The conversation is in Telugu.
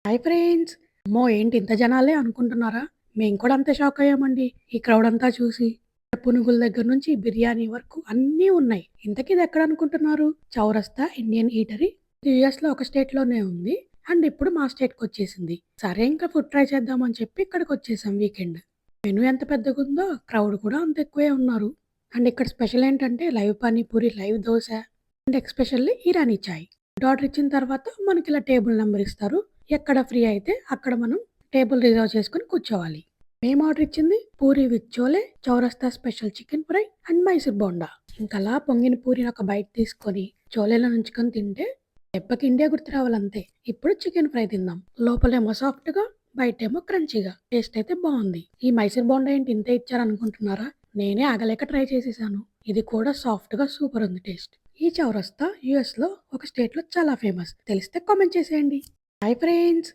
Hi friends! అమ్మో! ఏంటి ఇంత జనాలే అనుకుంటున్నారా? మేము కూడా అంతే షాక్ అయ్యామండి. ఈ క్రౌడ్ అంతా చూసి. పునుగుల దగ్గర నుంచి బిర్యానీ వరకు అన్నీ ఉన్నాయి. ఇంతకీ ఇది ఎక్కడ అనుకుంటున్నారు? చౌరస్తా ఇండియన్ ఈటరీ. ఇది యూఎస్‌లో ఒక స్టేట్‌లోనే ఉంది. అండ్ ఇప్పుడు మా స్టేట్‌కొచ్చేసింది. సరే ఇంకా ఫుడ్ ట్రై చేద్దామని చెప్పి ఇక్కడికొచ్చేసాం వీకెండ్. మెనూ ఎంత పెద్దగుందో క్రౌడ్ కూడా అంత ఎక్కువే ఉన్నారు. అండ్ ఇక్కడ స్పెషల్ ఏంటంటే live panipuri, live dosa and especially Irani chai. Order ఇచ్చిన తర్వాత మనకిలా టేబుల్ నంబర్ ఇస్తారు. ఎక్కడ ఫ్రీ అయితే అక్కడ మనం టేబుల్ రిజర్వ్ చేసుకొని కూర్చోవాలి. మేము ఆర్డర్ ఇచ్చింది puri with chole, Chowrasta special chicken fry and Mysore bonda. ఇంకలా పొంగిన పూరిని ఒక బైట్ తీసుకొని చోలేలో నుంచుకొని తింటే దెబ్బకి ఇండియా గుర్తు రావాలంతే. ఇప్పుడు చికెన్ ఫ్రై తిందాం. లోపలేమో సాఫ్ట్‌గా, బయటేమో క్రంచీగా. టేస్ట్ అయితే బావుంది. ఈ మైసూర్ బోండా ఏంటి ఇంతే ఇచ్చారనుకుంటున్నారా? నేనే ఆగలేక ట్రై చేసేసాను. ఇది కూడా సాఫ్ట్‌గా సూపర్ ఉంది టేస్ట్. ఈ చౌరస్తా యూఎస్‌లో ఒక స్టేట్‌లో చాలా ఫేమస్. తెలిస్తే కామెంట్ చేసేయండి. Hi friends!